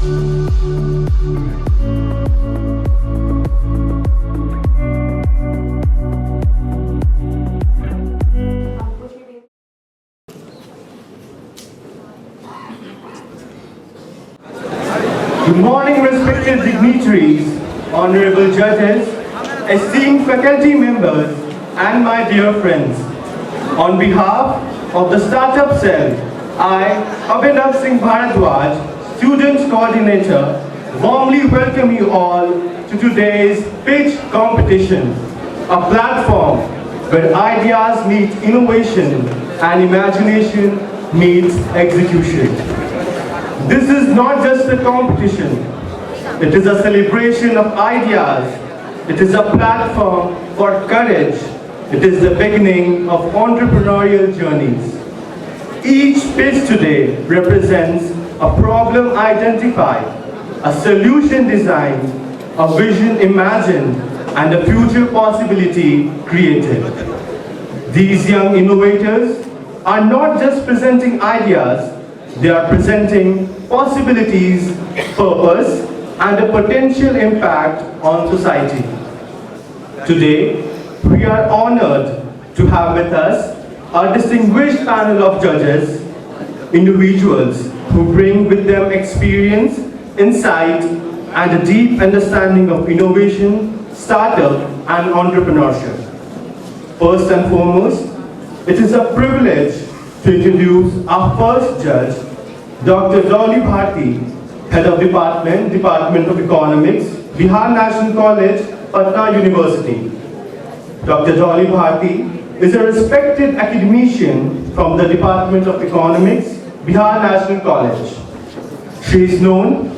Good morning, respected dignitaries, honorable judges, esteemed faculty members, and my dear friends. On behalf of the Startup Cell, I, Abhinav Singh Bharadwaj, Student Coordinator, warmly welcome you all to today's pitch competition, a platform where ideas meet innovation and imagination meets execution. This is not just a competition, it is a celebration of ideas, it is a platform for courage, it is the beginning of entrepreneurial journeys. Each pitch today represents a problem identified, a solution designed, a vision imagined, and a future possibility created. These young innovators are not just presenting ideas, they are presenting possibilities, purpose, and a potential impact on society. Today, we are honored to have with us a distinguished panel of judges, individuals who bring with them experience, insight, and a deep understanding of innovation, startup, and entrepreneurship. First and foremost, it is a privilege to introduce our first judge, Dr. Dolly Bharti, Head of Department of Economics, Bihar National College, Patna University. Dr. Dolly Bharti is a respected academician from the Department of Economics, Bihar National College. She is known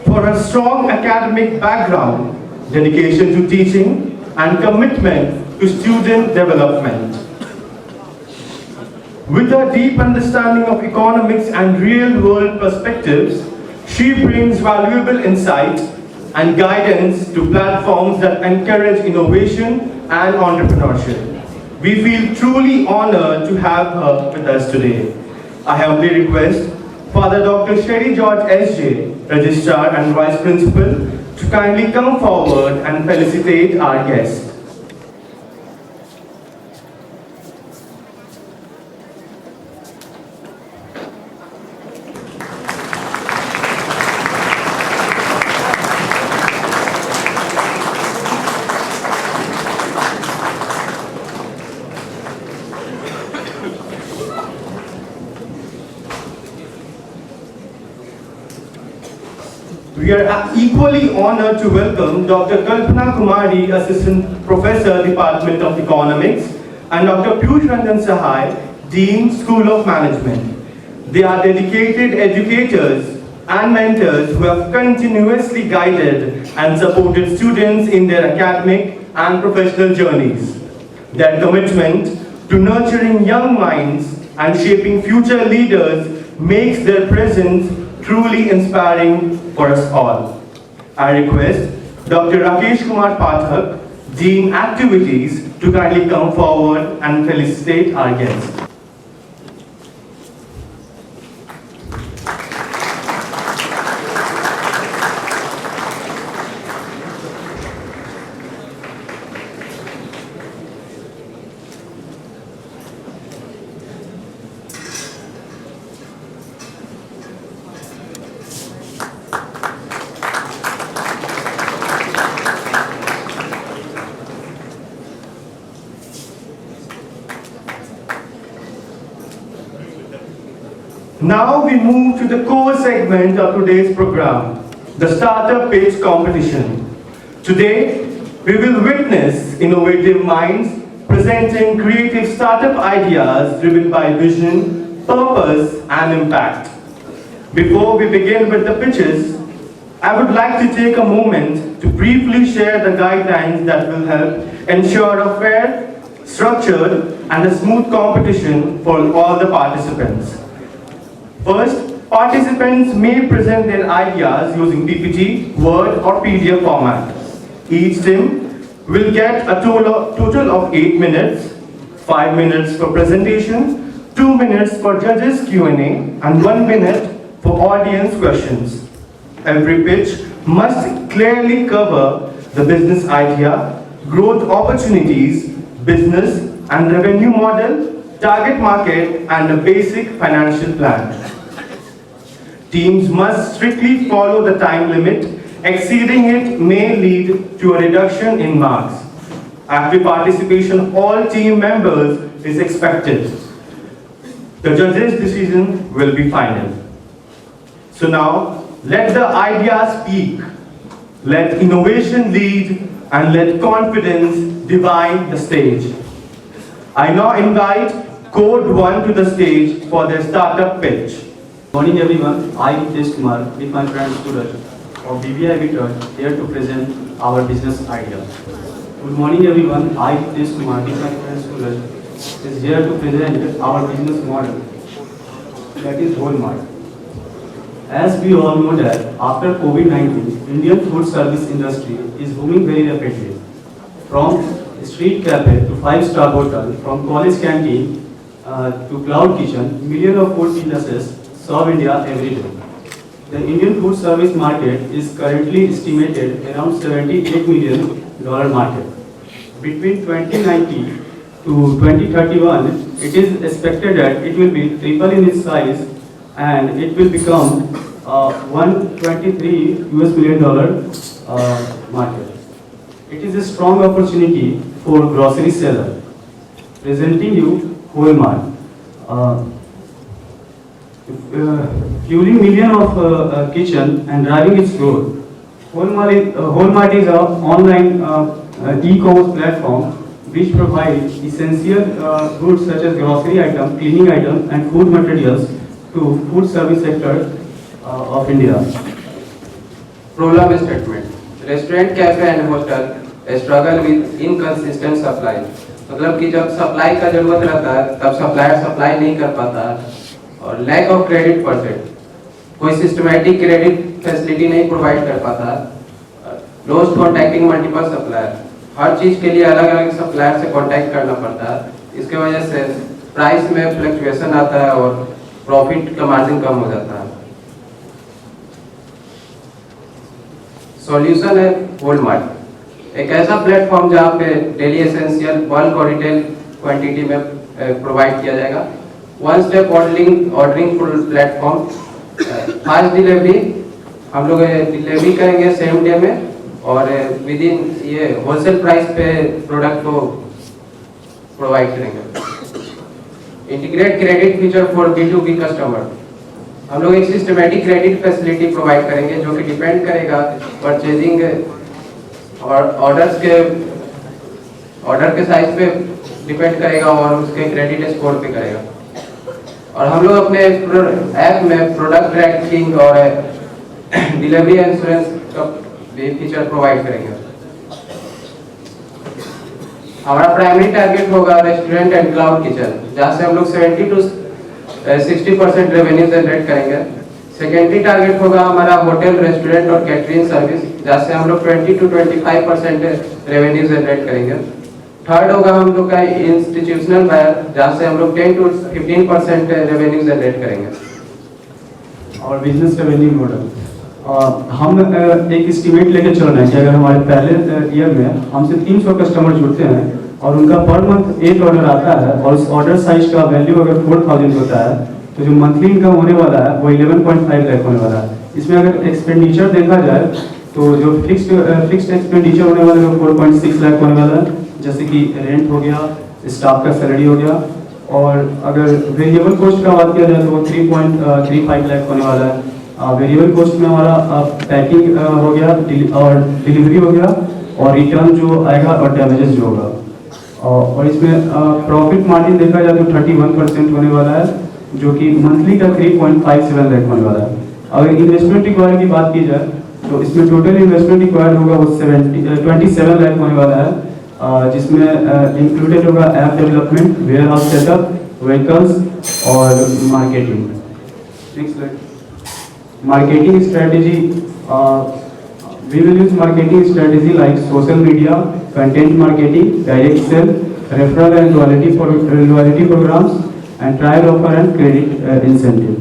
for her strong academic background, dedication to teaching, and commitment to student development. With her deep understanding of economics and real-world perspectives, she brings valuable insight and guidance to platforms that encourage innovation and entrepreneurship. We feel truly honored to have her with us today. I humbly request Father Dr. Sherry George S.J., Registrar and Vice Principal, to kindly come forward and felicitate our guest. We are equally honored to welcome Dr. Kalpana Kumari, Assistant Professor, Department of Economics, and Dr. Piyush Ranjan Sahai, Dean, School of Management. They are dedicated educators and mentors who have continuously guided and supported students in their academic and professional journeys. Their commitment to nurturing young minds and shaping future leaders makes their presence truly inspiring for us all. I request Dr. Rakesh Kumar Pathak, Dean Activities, to kindly come forward and felicitate our guests. Now we move to the core segment of today's program, the Startup Pitch Competition. Today, we will witness innovative minds presenting creative startup ideas driven by vision, purpose, and impact. Before we begin with the pitches, I would like to take a moment to briefly share the guidelines that will help ensure a fair, structured, and a smooth competition for all the participants. First, participants may present their ideas using PPT, Word, or PDF format. Each team will get a total of 8 minutes, 5 minutes for presentation, 2 minutes for judges Q&A, and 1 minute for audience questions. Every pitch must clearly cover the business idea, growth opportunities, business and revenue model, target market, and a basic financial plan. Teams must strictly follow the time limit. Exceeding it may lead to a reduction in marks. Active participation of all team members is expected. The judges' decision will be final. So now, let the idea speak. Let innovation lead and let confidence divide the stage. I now invite Code 1 to the stage for their startup pitch. Good morning everyone, I am Hitesh Kumar with my friend Suraj of BBI Return here to present our business idea. Good morning everyone, I am Hitesh Kumar with my friend Suraj is here to present our business model, that is Walmart. As we all know that after COVID-19, Indian food service industry is booming very rapidly. From street cafe to 5-star hotel, from college canteen to cloud kitchen, millions of food businesses serve India every day. The Indian food service market is currently estimated around $78 million market. Between 2090 to 2031, it is expected that it will be triple in its size and it will become $123 million market. It is a strong opportunity for grocery seller. Presenting you Walmart. Fueling millions of kitchen and driving its growth. Walmart is an online e-commerce platform which provides essential goods such as grocery items, cleaning items, and food materials to food service sector of India. Problem statement: Restaurant, cafe, and hostel struggle with inconsistent supply. मतलब कि जब supply का जरूरत रहता है तब supplier supply नहीं कर पाता और लैक ऑफ क्रेडिट परसेंट, कोई सिस्टमैटिक क्रेडिट फैसिलिटी नहीं प्रोवाइड कर पाता, लोस्ट कॉन्टैक्टिंग मल्टीपल सप्लायर, हर चीज के लिए अलग अलग सप्लायर से कॉन्टैक्ट करना पड़ता है। इसके वजह से प्राइस में फ्लक्चुएशन आता है और प्रॉफिट का मार्जिन कम हो जाता है। सॉल्यूशन है वॉलमार्ट, एक ऐसा प्लेटफॉर्म जहाँ पे डेली एसेंशियल बल्क और रिटेल क्वांटिटी में प्रोवाइड किया जाएगा। One step ordering platform, fast delivery, हम लोग डिलीवरी करेंगे सेम डे में और विद इन ये होलसेल प्राइस पे प्रोडक्ट को प्रोवाइड करेंगे। Integrate credit feature for B2B customer, हम लोग एक सिस्टमैटिक क्रेडिट फैसिलिटी प्रोवाइड करेंगे जो कि डिपेंड करेगा परचेजिंग और ऑर्डर के साइज पे डिपेंड करेगा और उसके क्रेडिट स्कोर पे करेगा। और हम लोग अपने ऐप में प्रोडक्ट ट्रैकिंग और डिलीवरी इंश्योरेंस का भी फीचर प्रोवाइड करेंगे। हमारा प्राइमरी टारगेट होगा रेस्टोरेंट एंड क्लाउड किचन, जहाँ से हम लोग 70 to 60% रेवेन्यू जनरेट करेंगे। सेकेंडरी टारगेट होगा हमारा होटल, रेस्टोरेंट और कैटरिंग सर्विस, जहाँ से हम लोग 20 to 25% रेवेन्यू जनरेट करेंगे। थर्ड होगा हम लोग का इंस्टीट्यूशनल बायर, जहाँ से हम लोग 10 to 15% रेवेन्यू जनरेट करेंगे। और बिजनेस रेवेन्यू मॉडल, हम एक एस्टिमेट लेके चल रहे हैं कि अगर हमारे पहले ईयर में हमसे 300 कस्टमर जुड़ते हैं और उनका पर मंथ 8 ऑर्डर आता है और उस ऑर्डर साइज का वैल्यू अगर 4000 होता है तो जो मंथली इनकम होने वाला है वो 11.5 लाख होने वाला है। इसमें अगर एक्सपेंडिचर देखा जाए तो जो फिक्स्ड एक्सपेंडिचर होने वाला है 4.6 लाख होने वाला है, जैसे कि रेंट हो गया, स्टाफ का सैलरी हो गया। और अगर वेरिएबल कॉस्ट का बात किया जाए तो वो 3.35 लाख होने वाला है। वेरिएबल कॉस्ट में हमारा पैकिंग हो गया और डिलीवरी हो गया और रिटर्न जो आएगा और डैमेजेस जो होगा। और इसमें प्रॉफिट मार्जिन देखा जाए तो 31% होने वाला है, जो कि मंथली का 3.57 लाख होने वाला है। अगर इन्वेस्टमेंट रिक्वायर की बात की जाए तो इसमें टोटल इन्वेस्टमेंट रिक्वायर होगा वो 27 लाख होने वाला है, जिसमें इंक्लूडेड होगा app development, warehouse setup, vehicles और marketing. Next slide. Marketing strategy, we will use marketing strategy like social media, content marketing, direct sale, referral and loyalty programs, and trial offer and credit incentive.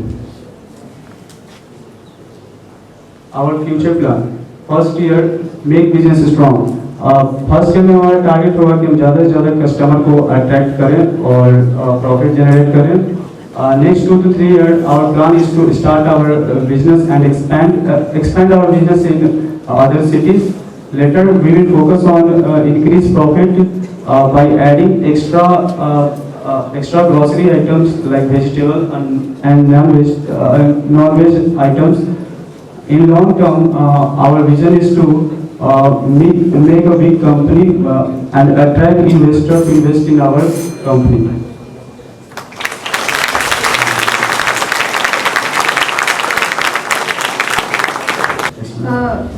our future plan. First year, make business strong. First year में हमारा target होगा कि हम ज़्यादा से ज़्यादा customer को attract करें और प्रॉफिट जनरेट करें. Next 2 to 3 years, our plan is to start our business and expand our business in other cities. Later, we will focus on increase profit by adding extra grocery items like vegetable and non-veg items. In long term, our vision is to make a big company and attract investors to invest in our company.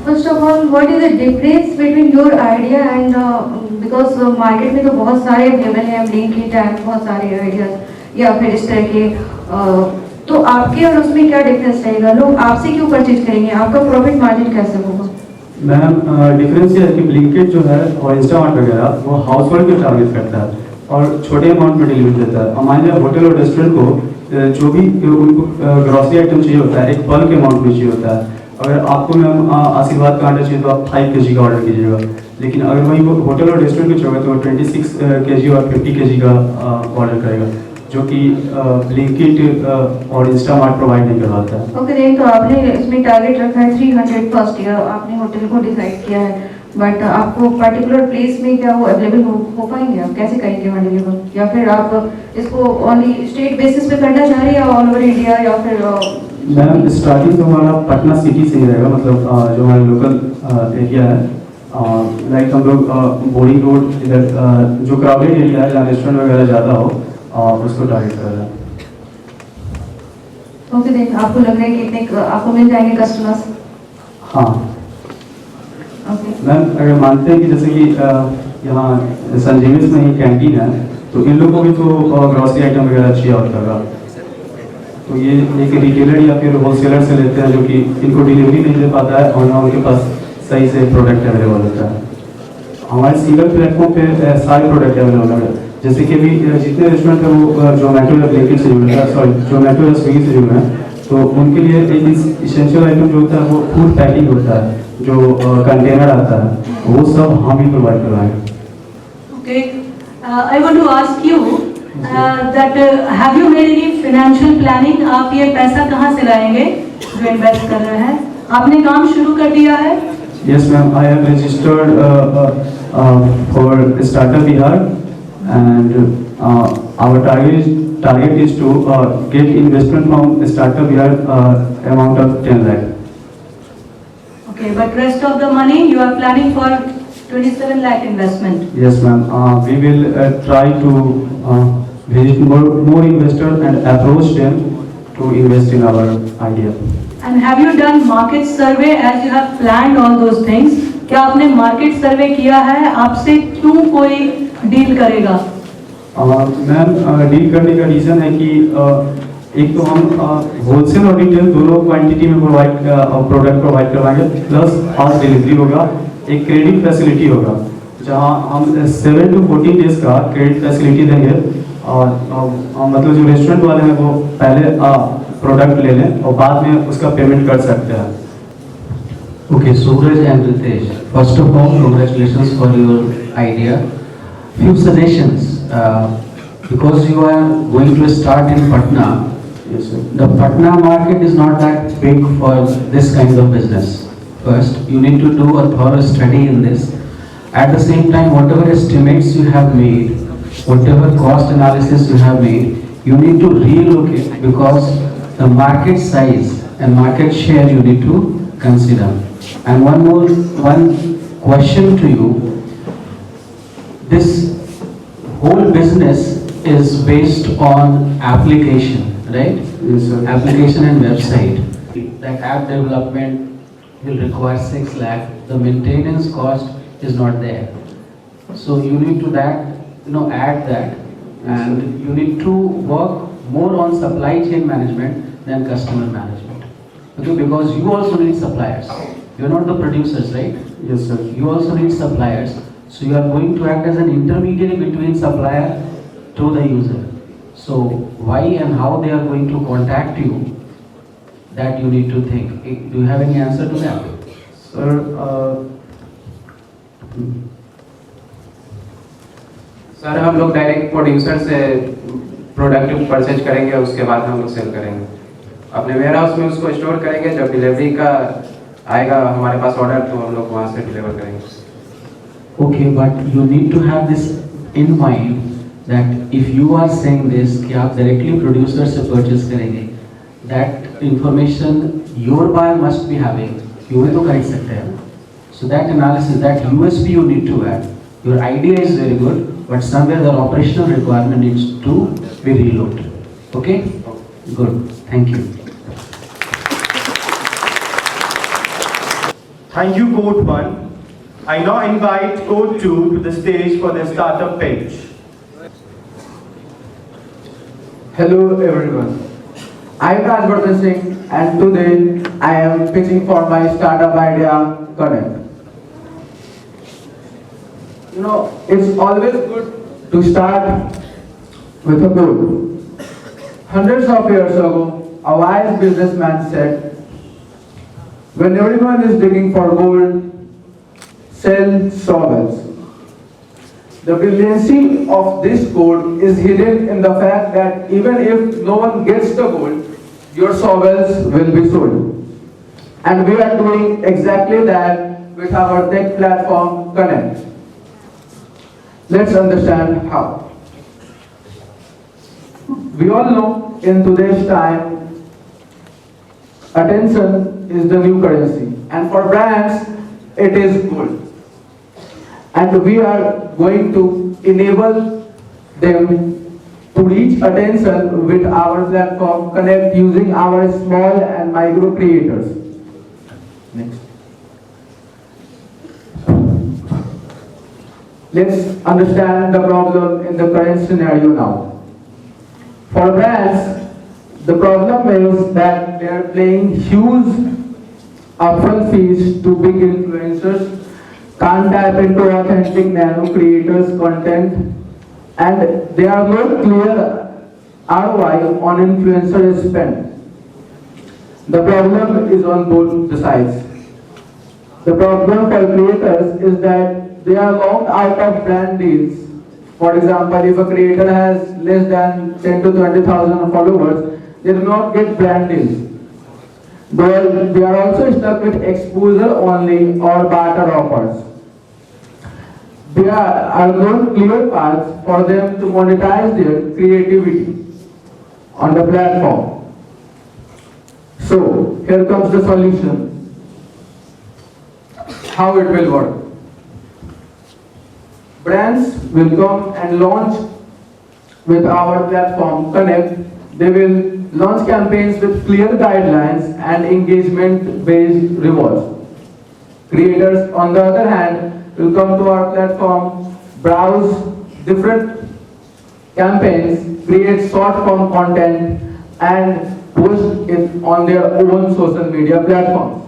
First of all, what is the difference between your idea and because market में तो बहुत सारे available हैं, Blinkit है, बहुत सारे ideas या फिर इस तरह के, तो आपके और उसमें क्या डिफरेंस रहेगा? लोग आपसे क्यों परचेज करेंगे? आपका प्रॉफिट मार्जिन कैसे होगा? मैम, डिफरेंस ये है कि ब्लिंकिट जो है और इंस्टामार्ट वगैरह वो हाउस होल्ड को टारगेट करता है और छोटे अमाउंट में डिलीवरी देता है. हमारे यहाँ होटल और रेस्टोरेंट को जो भी उनको ग्रॉसरी आइटम चाहिए होता है, एक बल्क अमाउंट में चाहिए होता है. अगर आपको मैम आशीर्वाद का अंडा चाहिए तो आप 5 kg का ऑर्डर कीजिएगा, लेकिन अगर वही वो होटल और रेस्टोरेंट में चाहिए तो 26 kg और 50 kg का ऑर्डर करेगा, जो कि ब्लिंकिट और इंस्टामार्ट प्रोवाइड नहीं करवाता है. ओके, देन तो आपने इसमें टारगेट रखा है 300 फर्स्ट ईयर, आपने होटल को डिसाइड किया है, बट आपको पर्टिकुलर प्लेस में क्या वो अवेलेबल हो पाएंगे? आप कैसे करेंगे वहाँ डिलीवर? या फिर आप इसको ओनली स्टेट बेसिस पे करना चाह रही है या ऑल ओवर इंडिया, या फिर? मैम, स्टार्टिंग तो हमारा पटना सिटी से ही रहेगा, मतलब जो हमारा लोकल एरिया है, लाइक हम लोग बोरिंग रोड इधर जो क्राउडेड एरिया है जहाँ रेस्टोरेंट वगैरह ज़्यादा हो उसको टारगेट कर रहे हैं. ओके, देन आपको लग रहा है कि कितने आपको मिल जाएंगे कस्टमर्स? हाँ ओके मैम, अगर मानते हैं कि जैसे कि यहाँ संजीवनी में ही कैंटीन है, तो इन लोगों को भी तो ग्रॉसरी आइटम वगैरह चाहिए होता है, तो ये एक रिटेलर या फिर होलसेलर से लेते हैं जो कि इनको डिलीवरी नहीं दे पाता है और ना उनके पास सही से प्रोडक्ट अवेलेबल होता है. हमारे सिंगल प्लेटफॉर्म पे सारे प्रोडक्ट अवेलेबल है, जैसे कि अभी जितने रेस्टोरेंट है वो जोमेटो या ब्लिंकिट से जुड़े हैं, सॉरी जोमेटो या स्विगी से जुड़े हैं, तो उनके लिए एक इसेंशियल आइटम जो होता है वो फूड पैकिंग होता है, जो कंटेनर आता है, वो सब हम ही प्रोवाइड करवाएंगे. Okay, I want to ask you that have you made any financial planning? आप ये पैसा कहाँ से लाएंगे जो इन्वेस्ट कर रहे हैं? आपने काम शुरू कर दिया है? Yes ma'am, I have registered for Startup Bihar, and our target is to get investment from Startup Bihar amount of 10 lakh. Okay, but rest of the money you are planning for 27 lakh investment. Yes ma'am, we will try to visit more investors and approach them to invest in our idea. And have you done market survey as you have planned all those things? क्या आपने market सर्वे किया है? आपसे क्यों कोई deal करेगा? Ma'am, deal करने का रीज़न है कि एक तो हम होलसेल और रिटेल दोनों क्वांटिटी में प्रोडक्ट प्रोवाइड करवाएंगे, प्लस फास्ट डिलीवरी होगा, एक क्रेडिट फैसिलिटी होगा जहां हम 7 to 14 डेज का क्रेडिट फैसिलिटी देंगे, और मतलब जो रेस्टोरेंट वाले हैं वो पहले प्रोडक्ट ले लें और बाद में उसका पेमेंट कर सकते हैं. Okay, Suraj and Ritesh, first of all, congratulations for your idea. Few suggestions, because you are going to start in Patna. Yes sir. The Patna market is not that big for this kind of business. First, you need to do a thorough study in this. At the same time, whatever estimates you have made, whatever cost analysis you have made, you need to relocate, because the market size and market share you need to consider. And one question to you, this whole business is based on application, right? Yes sir. Application and website. That app development will require 6 lakh. The maintenance cost is not there. So you need to add that, and you need to work more on supply chain management than customer management. Okay, because you also need suppliers. You are not the producers, right? Yes sir. You also need suppliers. So you are going to act as an intermediary between supplier to the user. So why and how they are going to contact you, that you need to think. Do you have any answer to that? Sir sir हम लोग direct producer से product purchase करेंगे, उसके बाद हम लोग cell करेंगे। अपने वेयर हाउस में उसको स्टोर करेंगे, जब डिलीवरी का आएगा हमारे पास ऑर्डर तो हम लोग वहाँ से डिलीवर करेंगे। Okay, but you need to have this in mind that if you are saying this कि आप directly producer से purchase करेंगे, that information your buyer must be having, you भी तो खरीद सकते हैं। So that analysis, that USP you need to add. Your idea is very good, but somewhere the operational requirement needs to be relooked. Okay? Good. Thank you. Thank you, Code 1. I now invite Code 2 to the stage for their startup pitch. Hello everyone, I am Rajvardhan Singh and today I am pitching for my startup idea Connect. You know, it's always good to start with a goal. Hundreds of years ago, a wise businessman said, when everyone is digging for gold, sell shovels. The brilliancy of this code is hidden in the fact that even if no one gets the gold, your shovels will be sold. And we are doing exactly that with our tech platform Connect. Let's understand how. We all know in today's time, attention is the new currency, and for brands, it is gold. And we are going to enable them to reach attention with our platform Connect using our small and micro creators. Next. Let's understand the problem in the current scenario now. For brands, the problem is that they are paying huge upfront fees to big influencers, can't tap into authentic nano creators content, and there are no clear ROI on influencer spend. The problem is on both the sides. The problem for creators is that they are locked out of brand deals. For example, if a creator has less than 10 to 20,000 followers, they do not get brand deals. They are also stuck with exposure only or barter offers. There are no clear paths for them to monetize their creativity on the platform. So, here comes the solution. How it will work. Brands will come and launch with our platform Connect. They will launch campaigns with clear guidelines and engagement-based rewards. Creators, on the other hand, will come to our platform, browse different campaigns, create short-form content, and post it on their own social media platforms.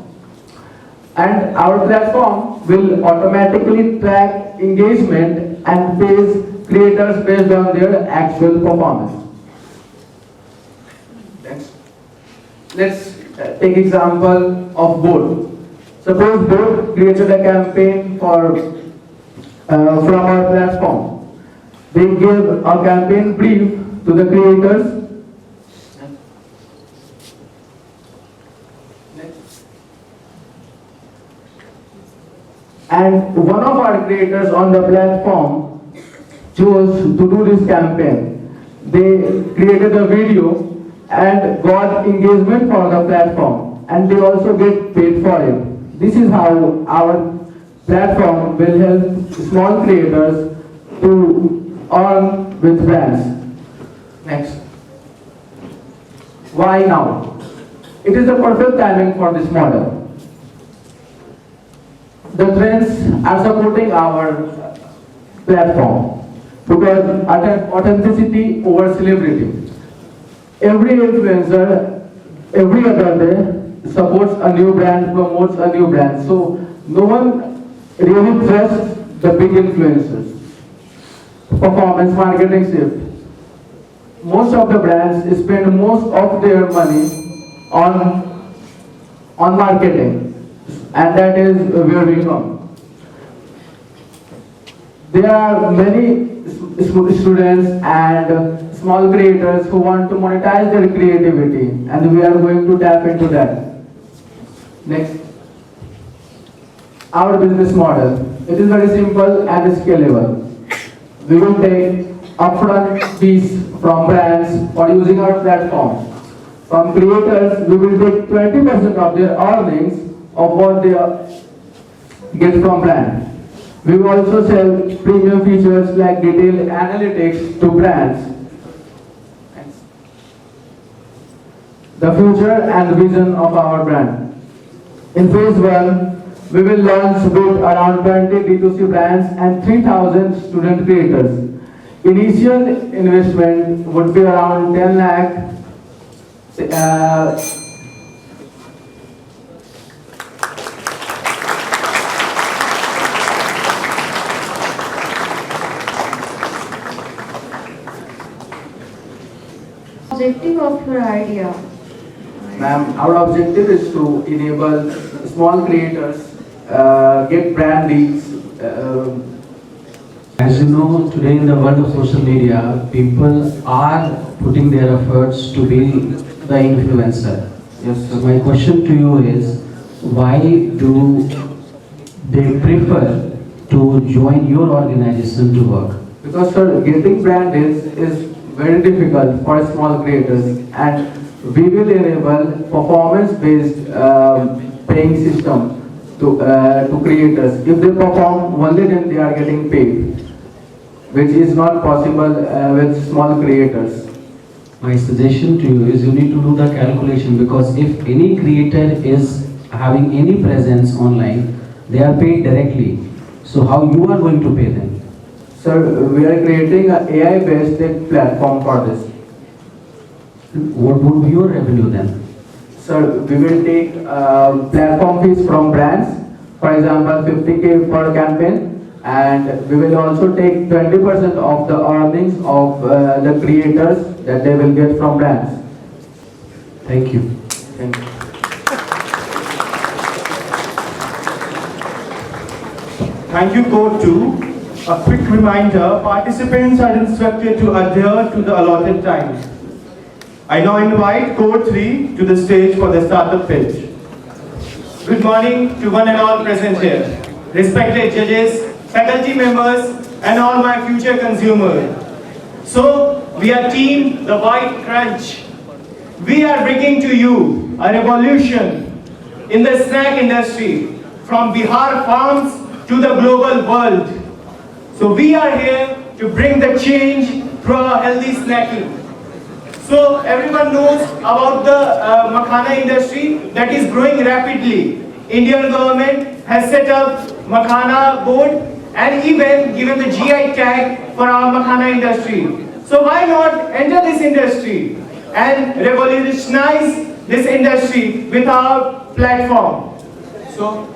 And our platform will automatically track engagement and pays creators based on their actual performance. Next. Let's take example of Boat. Suppose Boat created a campaign from our platform. They give a campaign brief to the creators. And one of our creators on the platform chose to do this campaign. They created a video and got engagement for the platform, and they also get paid for it. This is how our platform will help small creators to earn with brands. Next. Why now? It is the perfect timing for this model. The trends are supporting our platform because authenticity over celebrity. Every influencer, every other day, supports a new brand, promotes a new brand. So no one really trusts the big influencers. Performance marketing shift. Most of the brands spend most of their money on on marketing, and that is where we come. There are many students and small creators who want to monetize their creativity, and we are going to tap into that. Next. Our business model. It is very simple and scalable. We will take upfront fees from brands for using our platform. From creators, we will take 20% of their earnings of what they get from brand. We will also sell premium features like detailed analytics to brands. The future and vision of our brand. In phase 1, we will launch with around 20 D2C brands and 3,000 student creators. Initial investment would be around 10 lakh. Objective of your idea. Ma'am, our objective is to enable small creators get brand leads. As you know, today in the world of social media, people are putting their efforts to be the influencer. Yes, So my question to you is, why do they prefer to join your organization to work? because sir, getting brand is very difficult for small creators, and we will enable performance-based paying system to creators. If they perform only, then they are getting paid, which is not possible with small creators. My suggestion to you is you need to do the calculation, because if any creator is having any presence online, they are paid directly. So how you are going to pay them? Sir, we are creating an AI-based tech platform for this. What would be your revenue then? Sir, we will take platform fees from brands, for example, 50K per campaign, and we will also take 20% of the earnings of the creators that they will get from brands. Thank you. Thank you. Thank you, Code 2. A quick reminder, participants are instructed to adhere to the allotted time. I now invite Code 3 to the stage for the startup pitch. Good morning to one and all present here. Respected judges, faculty members, and all my future consumers. So, we are Team The White Crunch. We are bringing to you a revolution in the snack industry from Bihar farms to the global world. So we are here to bring the change through our healthy snacking. So everyone knows about the makhana industry that is growing rapidly. Indian government has set up makhana board and even given the GI tag for our makhana industry. So why not enter this industry and revolutionize this industry with our platform? So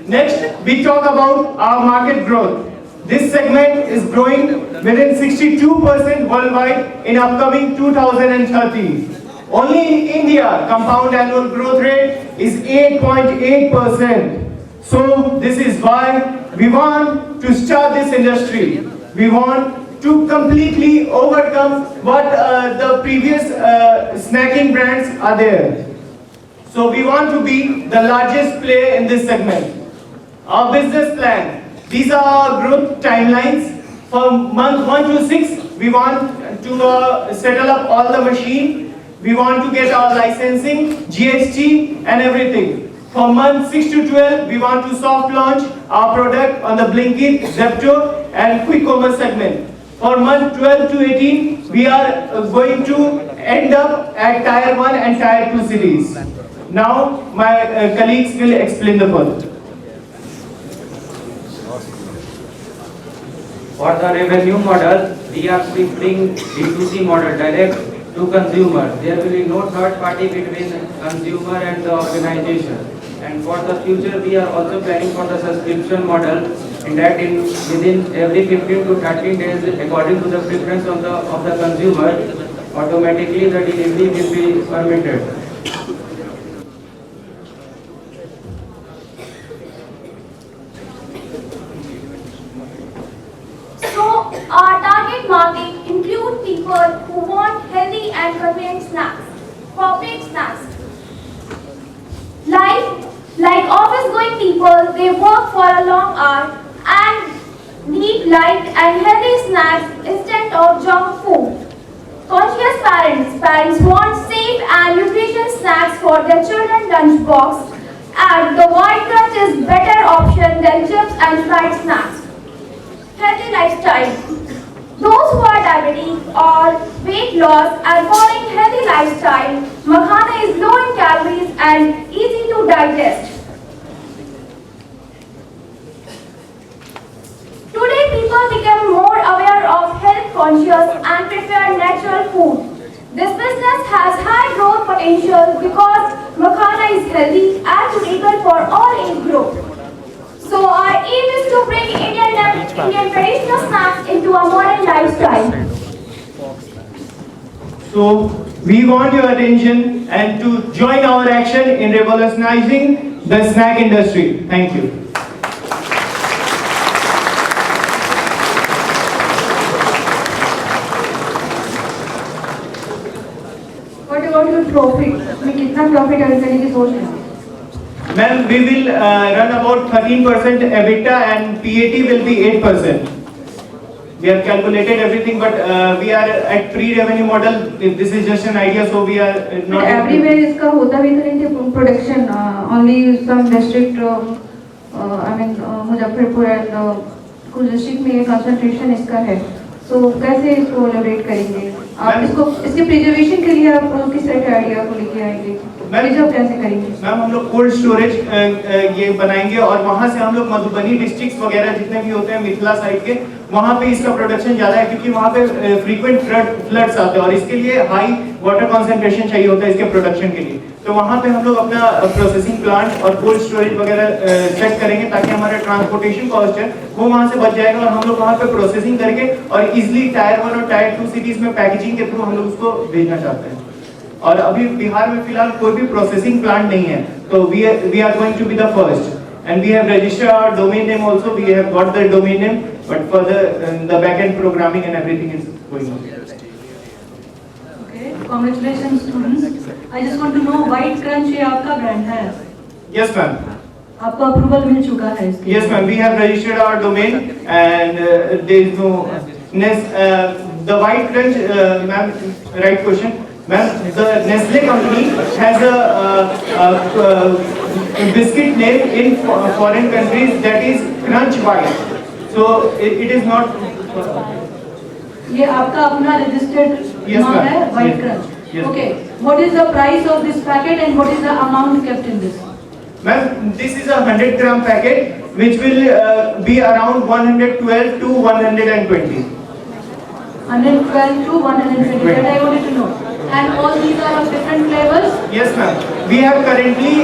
next we talk about our market growth. This segment is growing within 62% worldwide in upcoming 2030. Only in India, compound annual growth rate is 8.8%. So this is why we want to start this industry. We want to completely overcome what the previous snacking brands are there. So we want to be the largest player in this segment. Our business plan. These are our growth timelines. For month 1 to 6, we want to settle up all the machine. We want to get our licensing, GST and everything. For month 6 to 12, we want to soft launch our product on the Blinkit, Zepto and quick commerce segment. For month 12 to 18, we are going to end up at Tier 1 and Tier 2 cities. Now, my colleagues will explain the further. For the revenue model, we are shifting D2C model direct to consumer. There will be no third party between consumer and the organization. And for the future, we are also planning for the subscription model, in that within every 15 to 30 days, according to the preference of the consumer, automatically the delivery will be permitted. They work for a long hour and need light and healthy snacks instead of junk food. Conscious parents want safe and nutritious snacks for their children's lunchbox, and the White Crunch is better option than chips and fried snacks. Healthy lifestyle. Those who are diabetic or weight loss and following healthy lifestyle, makhana is low in calories and easy to digest. Today people become more aware of health conscious and prefer natural food. This business has high growth potential because makhana is healthy and suitable for all age groups. So our aim is to bring Indian traditional snacks into a modern lifestyle. So we want your attention and to join our action in revolutionizing the snack industry. Thank you. What about your profit? में कितना profit earn करने की सोच रहे हैं? Ma'am, we will run about 13% EBITDA and PAT will be 8%. We have calculated everything, but we are at pre-revenue model. This is just an idea, so we are not. But everywhere इसका होता भी तो नहीं थे production. Only some district, I mean Muzaffarpur and कुछ district में ये concentration इसका है. So कैसे इसको elaborate करेंगे? आप इसको इसके preservation के लिए आप किस तरह के idea को लेके आएंगे? प्रिजर्व कैसे करेंगे? मैम हम लोग कोल्ड स्टोरेज ये बनाएंगे और वहाँ से हम लोग मधुबनी डिस्ट्रिक्ट्स वगैरह जितने भी होते हैं मिथिला साइड के वहाँ पे इसका प्रोडक्शन ज़्यादा है क्योंकि वहाँ पे फ्रीक्वेंट फ्लड्स आते हैं और इसके लिए हाई वाटर कंसंट्रेशन चाहिए होता है इसके प्रोडक्शन के लिए। तो वहाँ पे हम लोग अपना प्रोसेसिंग प्लांट और कोल्ड स्टोरेज वगैरह सेट करेंगे ताकि हमारा ट्रांसपोर्टेशन कॉस्ट है वो वहाँ से बच जाएगा और हम लोग वहाँ पे प्रोसेसिंग करके और इजिली टायर 1 और टायर 2 सिटीज में पैकेजिंग के थ्रू हम लोग उसको भेजना चाहते हैं। और अभी बिहार में फिलहाल कोई भी प्रोसेसिंग प्लांट नहीं है तो we are going to be the first and we have registered our domain name also. We have got the domain name, but for the back-end programming and everything is going on. Okay, congratulations students. I just want to know White Crunch ये आपका brand है? Yes ma'am. आपको approval मिल चुका है इसके? Yes ma'am. We have registered our domain and there is no the White Crunch, ma'am. Right question. Ma'am, the Nestle company has a biscuit name in foreign countries that is Crunch White. So it is not. ये आपका अपना registered नाम है White Crunch. Yes. Okay. What is the price of this packet and what is the amount kept in this? Ma'am, this is a 100-gram packet which will be around 112 to 120. 112 to 120. That I wanted to know. And all these are of different flavors? Yes ma'am. We have currently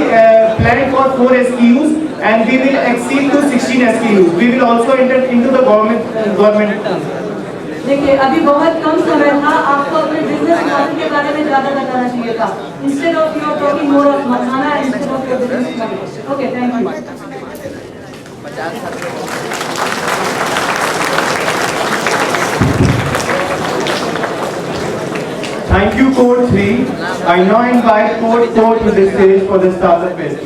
planned for 4 SKUs and we will exceed to 16 SKUs. We will also enter into the government. देखिए अभी बहुत कम समय था आपको अपने business model के बारे में ज़्यादा बताना चाहिए था. Instead of you talking more of makhana instead of your business model. Okay, thank you. Thank you, Code 3. I now invite Code 4 to the stage for the startup phase.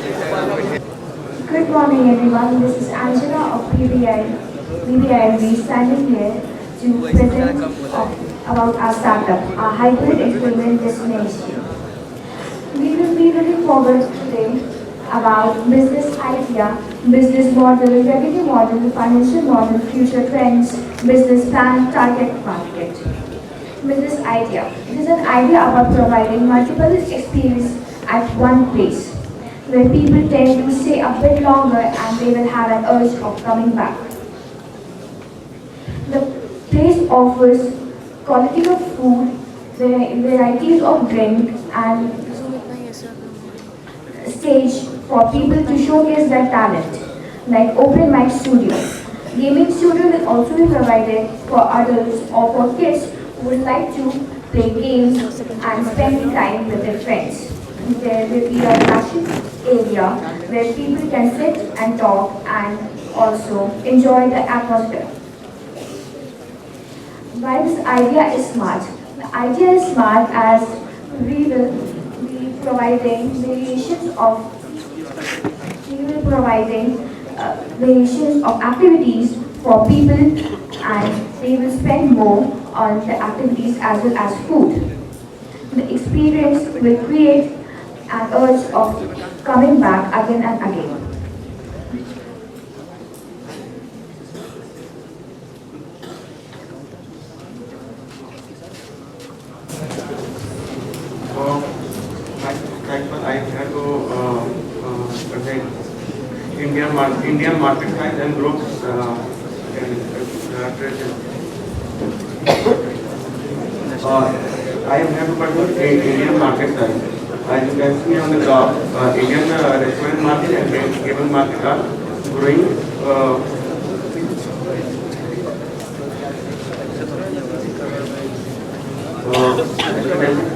Good morning everyone, this is Angela of BBILB standing here to present about our startup, our hybrid experiment destination. We will be looking forward today about business idea, business model, revenue model, financial model, future trends, business plan, target market. Business idea. It is an idea about providing multiple experiences at one place, where people tend to stay a bit longer and they will have an urge of coming back. The place offers quality of food, varieties of drink, and stage for people to showcase their talent, like open mic studio. Gaming studio will also be provided for adults or for kids who would like to play games and spend time with their friends. There will be a fashion area where people can sit and talk and also enjoy the atmosphere. Why this idea is smart? The idea is smart as we will be providing variation of activities for people, and they will spend more on the activities as well as food. The experience will create an urge of coming back again and again. I have to present Indian market size and growth I am here to present Indian market size. As you can see on the graph, Indian restaurant market and cable market are growing.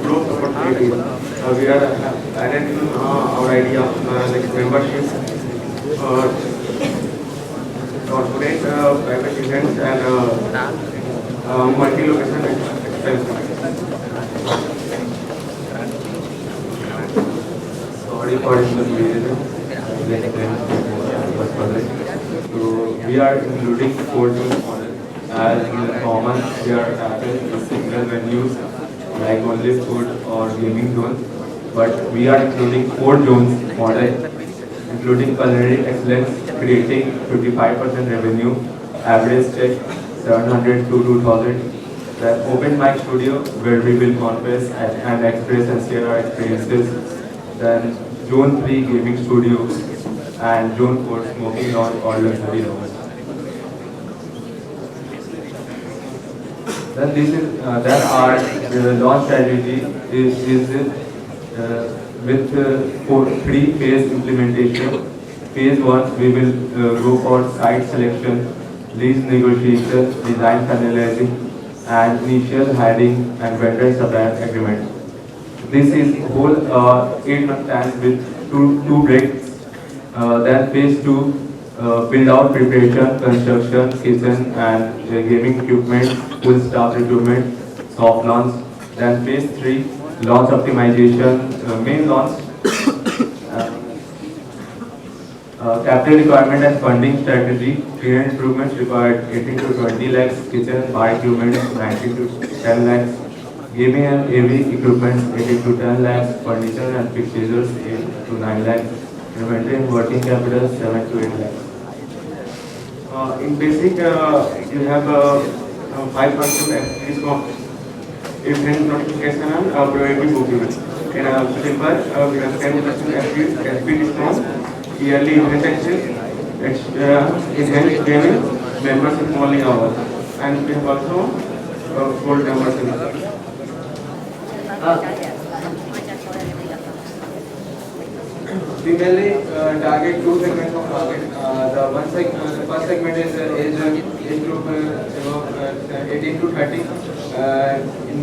Growth opportunities. We are added to our idea of like membership, corporate private events, and multi-location expenses. Sorry for inconvenience. So we are including 4 zones model. As in common, we are tackling the single venues like only food or gaming zones, but we are including 4 zones model, including culinary excellence, creating 55% revenue, average check 700 to 2000. The open mic studio where we will confess and express and share our experiences. Then zone 3 gaming studio and zone 4 smoking lounge or luxury lounge. Then this is that our launch strategy is with 3-phase implementation. Phase 1, we will go for site selection, lease negotiation, design finalizing, and initial hiring and vendor supplier agreement. This is whole 8-month time with two breaks. Then phase 2, build out preparation, construction, kitchen and gaming equipment, full staff recruitment, soft launch. Then phase 3, launch optimization, main launch, capital requirement and funding strategy. Clear improvements required 18 to 20 lakhs, kitchen, bar equipment 19 to 10 lakhs, gaming and AV equipment 18 to 10 lakhs, furniture and fixtures 8 to 9 lakhs, inventory working capital 7 to 8 lakhs. In basic, you have 5% discount if any notification and priority booking. In silver, we have 10% SP discount, yearly invitation, enhanced gaming, membership only hours, and we have also gold membership. We mainly target 2 segments of market. The first segment is age group 18 to 30. In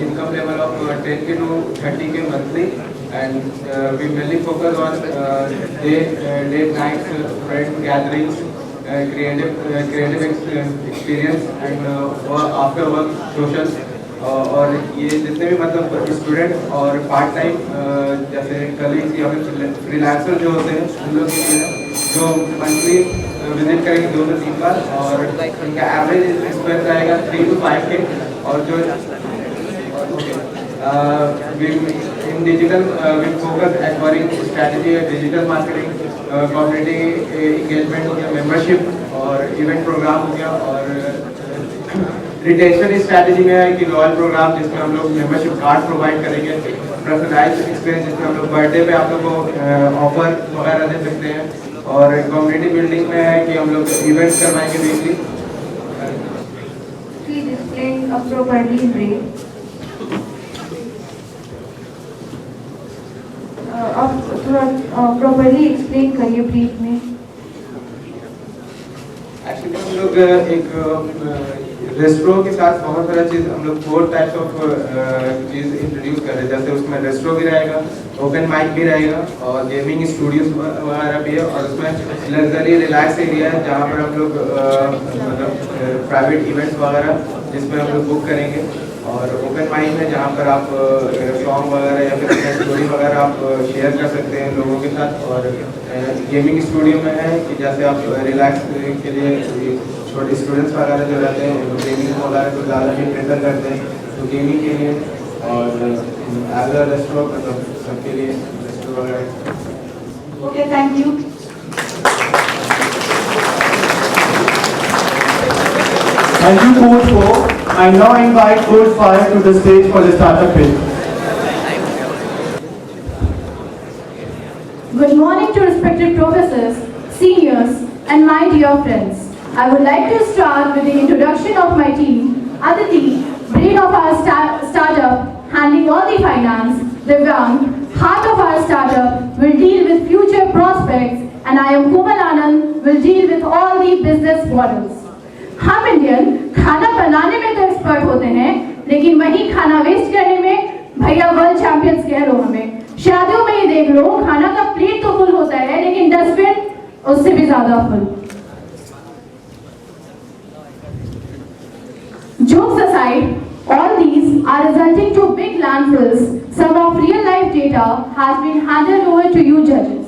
income level of 10k to 30k monthly, and we mainly focus on late nights, friend gatherings, creative experience, and after work socials. और ये जितने भी मतलब student और part time जैसे colleagues या फिर freelancer जो होते हैं उन लोग जो मंथली विजिट करेंगे 2 से 3 बार, और इनका एवरेज एक्सपेंस रहेगा 3 to 5k. और जो इन digital with focus acquiring strategy, digital marketing, community engagement हो गया, मेंबरशिप और इवेंट प्रोग्राम हो गया. और रिटेंशन स्ट्रैटेजी में है कि रॉयल प्रोग्राम जिसमें हम लोग मेंबरशिप कार्ड प्रोवाइड करेंगे, पर्सनलाइज्ड एक्सपीरियंस जिसमें हम लोग बर्थडे पे आप लोग को ऑफर वगैरह दे सकते हैं, और कम्युनिटी बिल्डिंग में है कि हम लोग इवेंट्स करवाएंगे weekly. Please explain properly in brief. आप थोड़ा properly explain करिए brief में. एक्चुअली हम लोग एक रेस्ट्रो के साथ बहुत सारा चीज़ हम लोग 4 टाइप्स ऑफ चीज़ इंट्रोड्यूस कर रहे हैं. जैसे उसमें रेस्ट्रो भी रहेगा, ओपन माइक भी रहेगा, और गेमिंग स्टूडियोज वगैरह भी है, और उसमें लग्जरी रिलैक्स एरिया है जहाँ पर हम लोग मतलब प्राइवेट इवेंट्स वगैरह जिसमें हम लोग बुक करेंगे. और ओपन माइक है जहाँ पर आप सॉन्ग वगैरह या फिर स्टोरी वगैरह आप शेयर कर सकते हैं लोगों के साथ। और गेमिंग स्टूडियो में है कि जैसे आप रिलैक्स के लिए छोटे स्टूडेंट्स वगैरह जो रहते हैं गेमिंग वगैरह को ज़्यादा ही प्रेफर करते हैं, तो गेमिंग के लिए और एज अ रेस्टोरेंट मतलब सबके लिए रेस्टोरेंट वगैरह। Okay, thank you. Thank you, Coach 4. I now invite Coach 5 to the stage for the startup pitch. Good morning to respected professors, seniors, and my dear friends. I would like to start with the introduction of my team. Aditi, brain of our startup, handling all the finance. Divyang, heart of our startup, will deal with future prospects. And I am Komal Anand, will deal with all the business models. हम Indian खाना बनाने में तो expert होते हैं, लेकिन वही खाना वेस्ट करने में भैया वर्ल्ड चैंपियंस कह लो हमें। शादियों में ही देख लो, खाना का प्लेट तो फुल होता है लेकिन डस्टबिन उससे भी ज्यादा full. Jokes aside, all these are resulting to big landfills. Some of real life data has been handed over to you judges.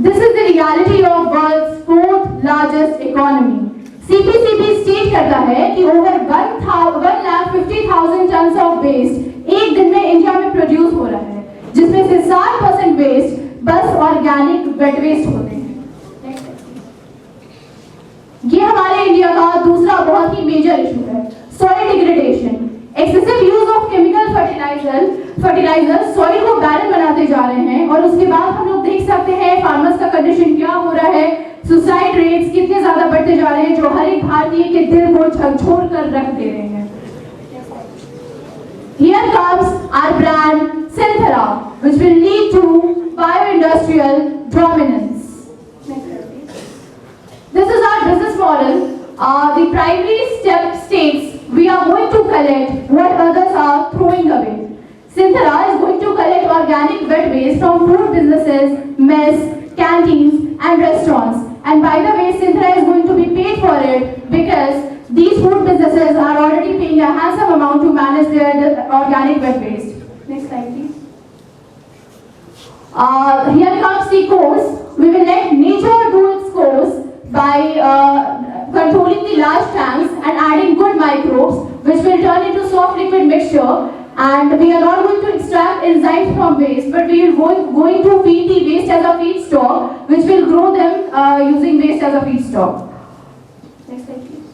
This is the reality of world's fourth largest economy. CPCB state करता है कि over 1,50,000 tons of waste एक दिन में India में produce हो रहा है, जिसमें से 60% वेस्ट बस ऑर्गेनिक वेट वेस्ट होते हैं। ये हमारे इंडिया का दूसरा बहुत ही मेजर इशू है, soil degradation. Excessive use of chemical fertiliser soil को बैरन बनाते जा रहे हैं, और उसके बाद हम लोग देख सकते हैं फार्मर्स का कंडीशन क्या हो रहा है। सुसाइड रेट्स कितने ज्यादा बढ़ते जा रहे हैं, जो हर एक भारतीय के दिल को झकझोर कर रख दे रहे हैं। Here comes our brand Synthera, which will lead to bio-industrial dominance. This is our business model. The primary step states we are going to collect what others are throwing away. Synthera is going to collect organic wet waste from food businesses, mess, canteens and restaurants. And by the way, Synthera is going to be paid for it because these food businesses are already paying a handsome amount to manage their organic wet waste. Next slide, please. Here comes the course. We will let nature do its course by controlling the large tanks and adding good microbes, which will turn into soft liquid mixture. And we are not going to extract enzymes from waste, but we are going to feed the waste as a feedstock, which will grow them using waste as a feedstock. Next slide, please.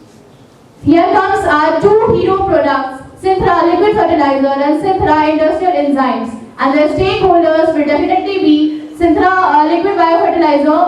Here comes our two hero products, Synthera liquid fertilizer and Synthera industrial enzymes. And the stakeholders will definitely be Synthera liquid biofertilizer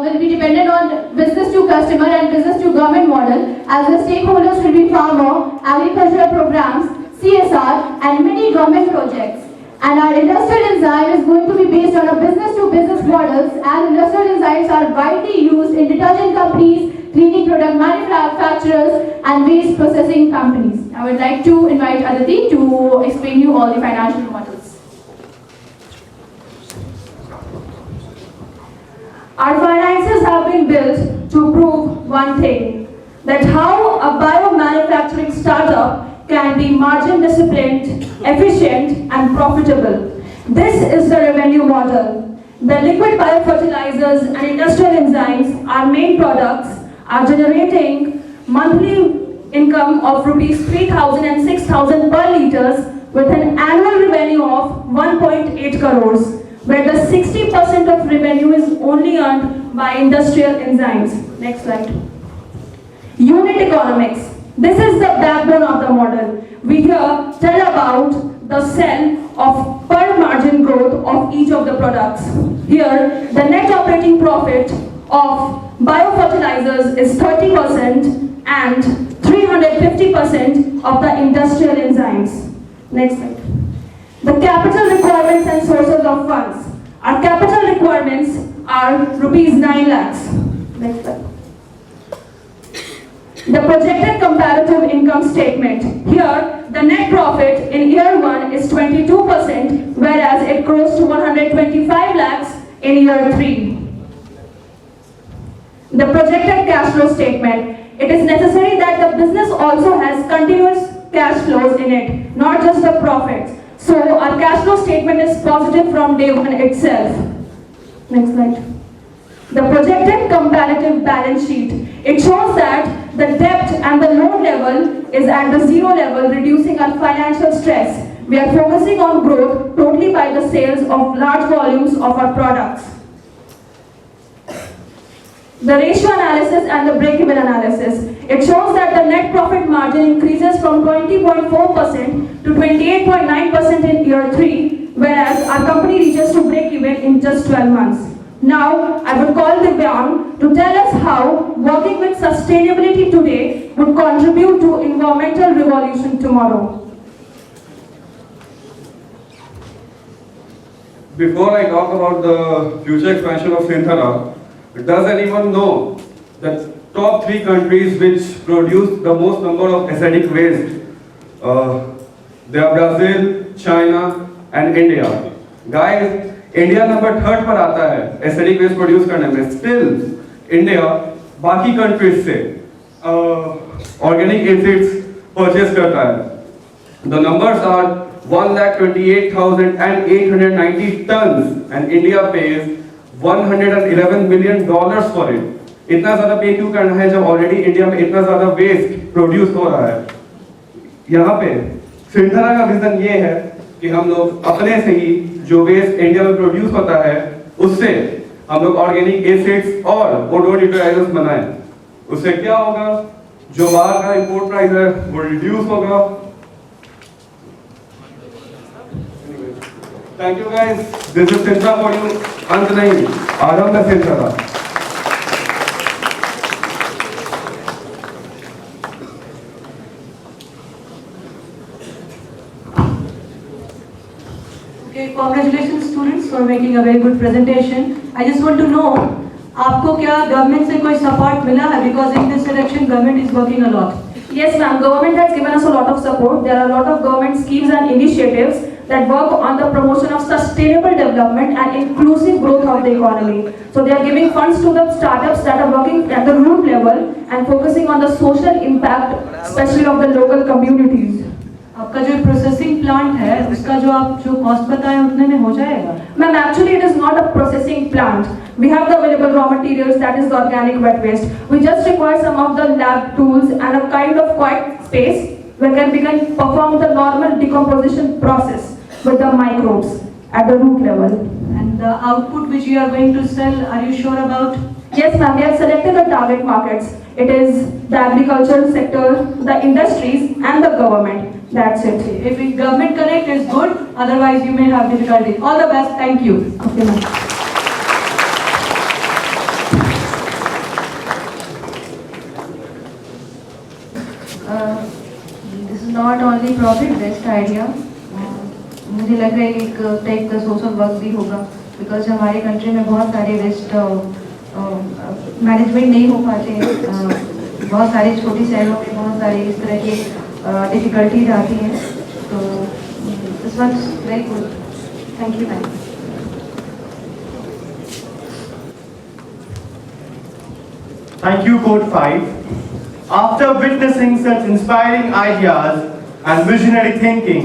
will be dependent on business to customer and business to government model, as the stakeholders will be farmer, agricultural programs, CSR and many government projects. And our industrial enzyme is going to be based on a business to business models, as industrial enzymes are widely used in detergent companies, cleaning product manufacturers and waste processing companies. I would like to invite Aditi to explain you all the financial models. Our finances have been built to prove one thing, that how a biomanufacturing startup can be margin disciplined, efficient and profitable. This is the revenue model. The liquid biofertilizers and industrial enzymes, our main products, are generating monthly income of rupees 3,000 and 6,000 per liters with an annual revenue of 1.8 crores, where the 60% of revenue is only earned by industrial enzymes. Next slide. Unit economics. This is the backbone of the model. We here tell about the cell of per margin growth of each of the products. Here, the net operating profit of biofertilizers is 30% and 350% of the industrial enzymes. Next slide. The capital requirements and sources of funds. Our capital requirements are rupees 9 lakhs. Next slide. The projected comparative income statement. Here, the net profit in year 1 is 22%, whereas it grows to 125 lakhs in year 3. The projected cash flow statement. It is necessary that the business also has continuous cash flows in it, not just the profits. So our cash flow statement is positive from day one itself. Next slide. The projected comparative balance sheet. It shows that the debt and the loan level is at the zero level, reducing our financial stress. We are focusing on growth totally by the sales of large volumes of our products. The ratio analysis and the break-even analysis. It shows that the net profit margin increases from 20.4% to 28.9% in year 3, whereas our company reaches to break-even in just 12 months. Now, I would call Divyang to tell us how working with sustainability today would contribute to environmental revolution tomorrow. Before I talk about the future expansion of Synthara, does anyone know that top 3 countries which produce the most number of acidic waste? They are Brazil, China and India. Guys, India number 3rd पर आता है acidic waste produce करने में. Still India बाकी countries से organic acids purchase करता है. The numbers are 128,890 tons and India pays $111 million for it. इतना ज्यादा पे क्यों करना है जब ऑलरेडी इंडिया में इतना ज्यादा वेस्ट प्रोड्यूस हो रहा है? यहाँ पे सिंथरा का विजन ये है कि हम लोग अपने से ही जो वेस्ट इंडिया में प्रोड्यूस होता है उससे हम लोग ऑर्गेनिक एसिड्स और ओडोर न्यूट्रलाइजर्स बनाएं. उससे क्या होगा? जो बाहर का इंपोर्ट प्राइस है वो रिड्यूस होगा. Thank you guys. This is Synthra for you. अंत नहीं, आरंभ है सिंथरा. Congratulations students for making a very good presentation. I just want to know, आपको क्या government से कोई support मिला है? Because in this direction government is working a lot. Yes ma'am, government has given us a lot of support. There are a lot of government schemes and initiatives that work on the promotion of sustainable development and inclusive growth of the economy. So they are giving funds to the startups that are working at the root level and focusing on the social impact, especially of the local communities. आपका जो processing plant है उसका जो आप जो cost बताएं उतने में हो जाएगा? Ma'am, actually it is not a processing plant. We have the available raw materials, that is the organic wet waste. We just require some of the lab tools and a kind of quiet space where we can perform the normal decomposition process with the microbes at the root level. And the output which you are going to sell, are you sure about? Yes ma'am, we have selected the target markets. It is the agricultural sector, the industries and the government. That's it. If the government connect is good, otherwise you may have difficulty. All the best. Thank you. Okay ma'am. This is not only profit based idea. मुझे लग रहा है एक type का social work भी होगा, because हमारे country में बहुत सारे वेस्ट मैनेजमेंट नहीं हो पाते हैं. बहुत सारे छोटी शहरों में बहुत सारे इस तरह के डिफिकल्टीज आती हैं. तो this was very good. Thank you ma'am. Thank you, Code 5. After witnessing such inspiring ideas and visionary thinking,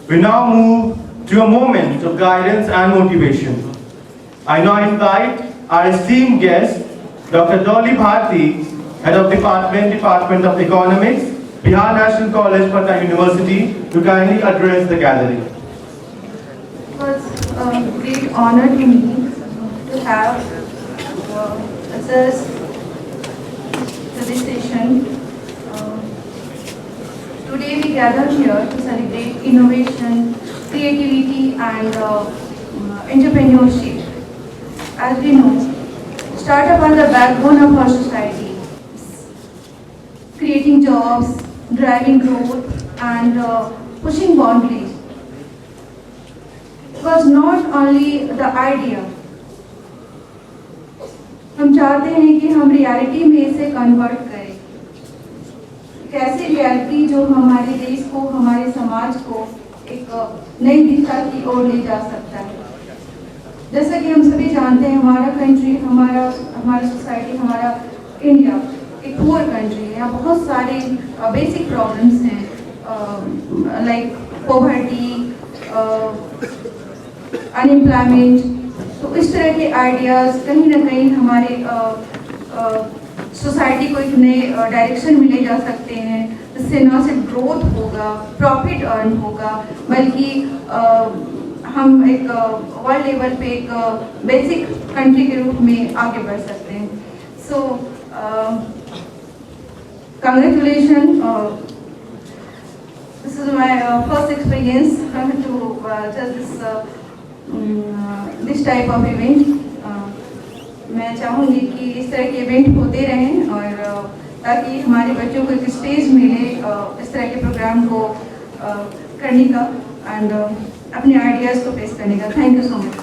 we now move to a moment of guidance and motivation. I now invite our esteemed guest, Dr. Dolly Bharti, Head of Department of Economics, Bihar National College, Patna University, to kindly address the gathering. It was a great honor to me to have access to this session. Today we gather here to celebrate innovation, creativity and entrepreneurship. As we know, startup are the backbone of our society, creating jobs, driving growth and pushing boundaries. It was not only the idea. हम चाहते हैं कि हम reality में इसे convert करें. एक ऐसी रियलिटी जो हमारे देश को, हमारे समाज को एक नई दिशा की ओर ले जा सकता है. जैसा कि हम सभी जानते हैं, हमारा कंट्री, हमारा सोसाइटी, हमारा इंडिया एक पुअर कंट्री है. यहाँ बहुत सारे बेसिक प्रॉब्लम्स हैं. like poverty, unemployment. तो इस तरह के आइडियाज़ कहीं ना कहीं हमारे सोसाइटी को एक नए डायरेक्शन में ले जा सकते हैं, जिससे न सिर्फ ग्रोथ होगा, प्रॉफिट अर्न होगा, बल्कि हम एक वर्ल्ड लेवल पे एक बेसिक कंट्री के रूप में आगे बढ़ सकते हैं. सो congratulations. This is my first experience to judge this type of event. मैं चाहूँगी कि इस तरह के इवेंट होते रहें और ताकि हमारे बच्चों को एक स्टेज मिले इस तरह के प्रोग्राम को करने का एंड अपने आइडियाज़ को पेश करने का. Thank you so much.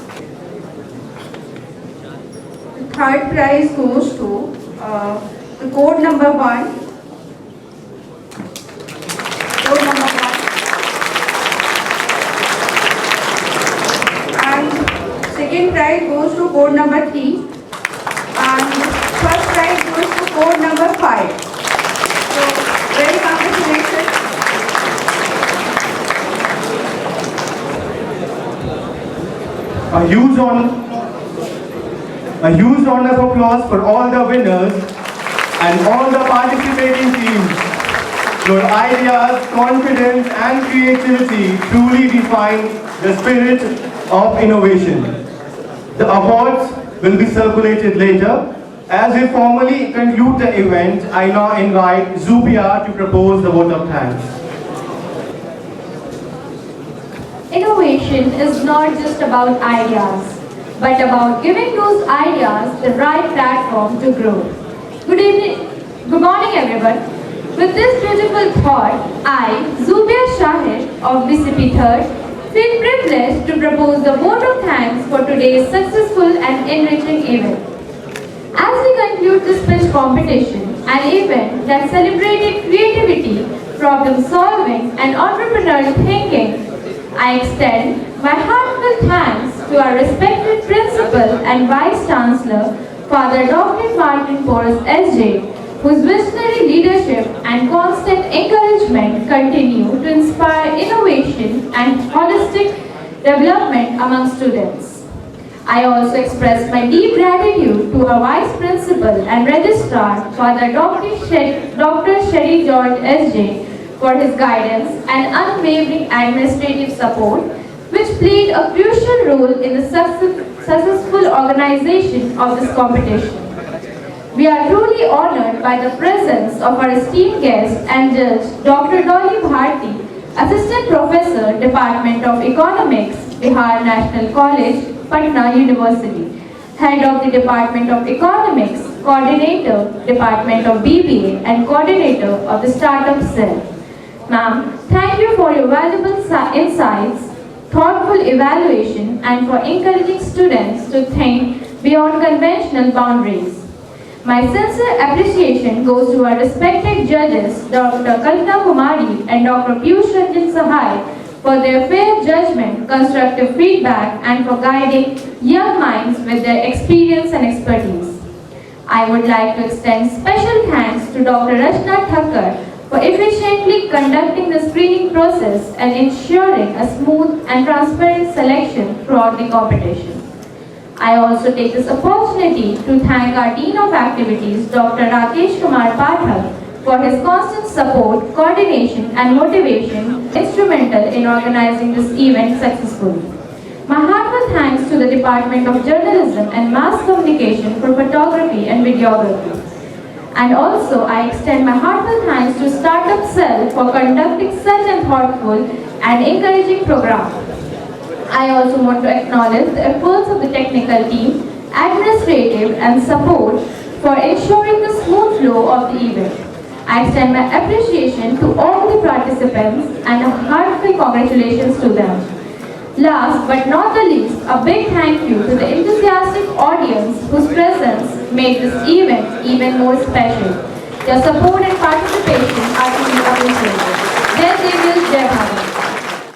Third prize goes to code number 1. Code number 1. And second prize goes to code number 3. And first prize goes to code number 5. So, very congratulations. A huge round of applause for all the winners and all the participating teams. Your ideas, confidence and creativity truly define the spirit of innovation. The awards will be circulated later. As we formally conclude the event, I now invite Zubia to propose the vote of thanks. Innovation is not just about ideas, but about giving those ideas the right platform to grow. Good evening, good morning everyone. With this beautiful thought, I, Zubia Shahid of BCP 3rd, feel privileged to propose the vote of thanks for today's successful and enriching event. As we conclude this pitch competition, an event that celebrated creativity, problem solving and entrepreneurial thinking, I extend my heartfelt thanks to our respected Principal and Vice Chancellor, Father Dr. Martin Porras S.J., whose visionary leadership and constant encouragement continue to inspire innovation and holistic development among students. I also express my deep gratitude to our Vice Principal and Registrar, Father Dr. Sherry George S.J., for his guidance and unwavering administrative support, which played a crucial role in the successful organization of this competition. We are truly honored by the presence of our esteemed guest and judge, Dr. Dolly Bharti, Assistant Professor, Department of Economics, Bihar National College, Patna University, Head of the Department of Economics, Coordinator, Department of BBA, and Coordinator of the Startup Cell. Ma'am, thank you for your valuable insights, thoughtful evaluation, and for encouraging students to think beyond conventional boundaries. My sincere appreciation goes to our respected judges, Dr. Kalpana Kumari and Dr. Piyush Ranjan Sahai, for their fair judgment, constructive feedback, and for guiding young minds with their experience and expertise. I would like to extend special thanks to Dr. Rachna Thakkar for efficiently conducting the screening process and ensuring a smooth and transparent selection throughout the competition. I also take this opportunity to thank our Dean of Activities, Dr. Rakesh Kumar Pathak, for his constant support, coordination and motivation instrumental in organizing this event successfully. My heartfelt thanks to the Department of Journalism and Mass Communication for photography and videography. And also I extend my heartfelt thanks to Startup Cell for conducting such a thoughtful and encouraging program. I also want to acknowledge the efforts of the technical team, administrative and support for ensuring the smooth flow of the event. I extend my appreciation to all the participants and a heartfelt congratulations to them. Last but not the least, a big thank you to the enthusiastic audience whose presence made this event even more special. Your support and participation are truly appreciated. Jai Devil, Jai Bharat.